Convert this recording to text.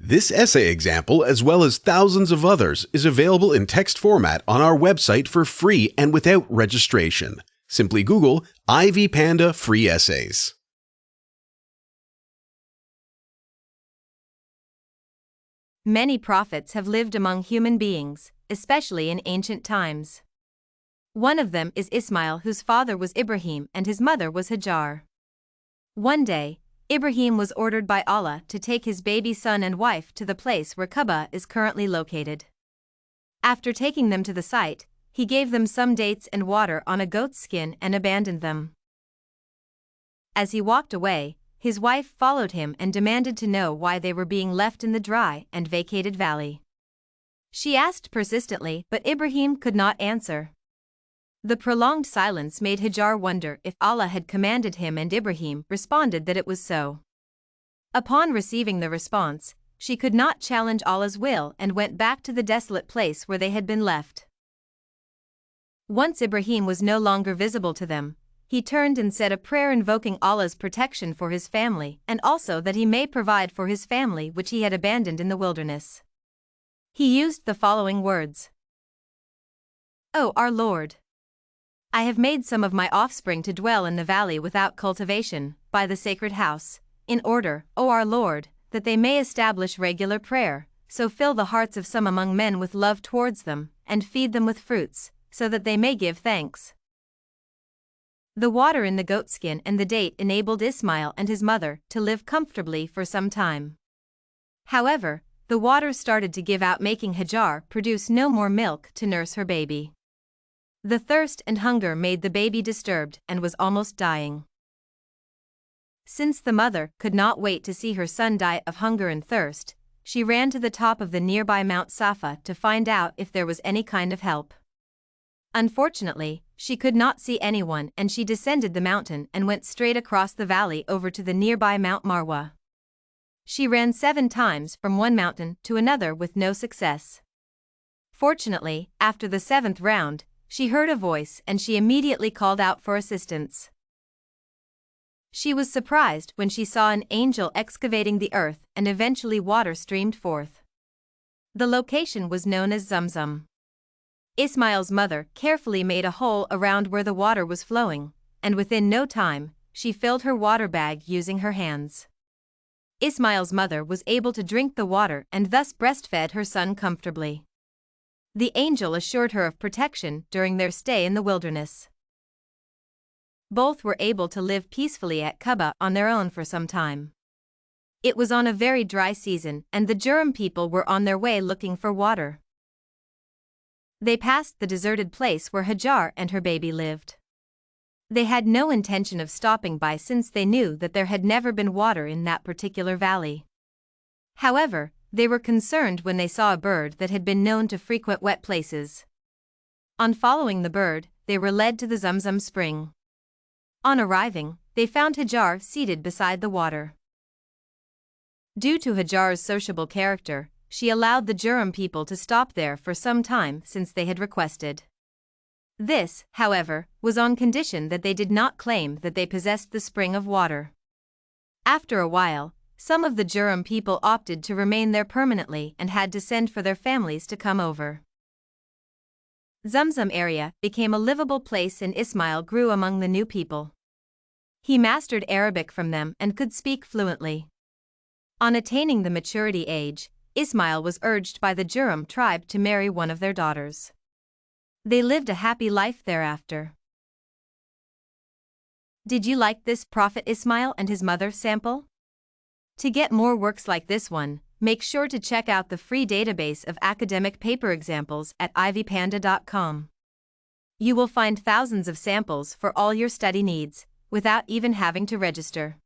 This essay example, as well as thousands of others, is available in text format on our website for free and without registration. Simply Google Ivy Panda Free Essays. Many prophets have lived among human beings, especially in ancient times. One of them is Ismail, whose father was Ibrahim and his mother was Hajar. One day, Ibrahim was ordered by Allah to take his baby son and wife to the place where Kaaba is currently located. After taking them to the site, he gave them some dates and water on a goat's skin and abandoned them. As he walked away, his wife followed him and demanded to know why they were being left in the dry and vacated valley. She asked persistently, but Ibrahim could not answer. The prolonged silence made Hajar wonder if Allah had commanded him, and Ibrahim responded that it was so. Upon receiving the response, she could not challenge Allah's will and went back to the desolate place where they had been left. Once Ibrahim was no longer visible to them, he turned and said a prayer invoking Allah's protection for his family and also that he may provide for his family which he had abandoned in the wilderness. He used the following words: "O our Lord, I have made some of my offspring to dwell in the valley without cultivation, by the sacred house, in order, O our Lord, that they may establish regular prayer, so fill the hearts of some among men with love towards them, and feed them with fruits, so that they may give thanks." The water in the goatskin and the date enabled Ismail and his mother to live comfortably for some time. However, the water started to give out, making Hajar produce no more milk to nurse her baby. The thirst and hunger made the baby disturbed and was almost dying. Since the mother could not wait to see her son die of hunger and thirst, she ran to the top of the nearby Mount Safa to find out if there was any kind of help. Unfortunately, she could not see anyone, and she descended the mountain and went straight across the valley over to the nearby Mount Marwa. She ran 7 times from one mountain to another with no success. Fortunately, after the 7th round, she heard a voice and she immediately called out for assistance. She was surprised when she saw an angel excavating the earth, and eventually water streamed forth. The location was known as Zamzam. Ismail's mother carefully made a hole around where the water was flowing, and within no time, she filled her water bag using her hands. Ismail's mother was able to drink the water and thus breastfed her son comfortably. The angel assured her of protection during their stay in the wilderness. Both were able to live peacefully at Kaaba on their own for some time. It was on a very dry season, and the Jurham people were on their way looking for water. They passed the deserted place where Hajar and her baby lived. They had no intention of stopping by since they knew that there had never been water in that particular valley. However, they were concerned when they saw a bird that had been known to frequent wet places. On following the bird, they were led to the Zamzam spring. On arriving, they found Hajar seated beside the water. Due to Hajar's sociable character, she allowed the Jurham people to stop there for some time since they had requested. This, however, was on condition that they did not claim that they possessed the spring of water. After a while, some of the Jurham people opted to remain there permanently and had to send for their families to come over. Zamzam area became a livable place and Ismail grew among the new people. He mastered Arabic from them and could speak fluently. On attaining the maturity age, Ismail was urged by the Jurham tribe to marry one of their daughters. They lived a happy life thereafter. Did you like this Prophet Ismail and his mother sample? To get more works like this one, make sure to check out the free database of academic paper examples at ivypanda.com. You will find thousands of samples for all your study needs, without even having to register.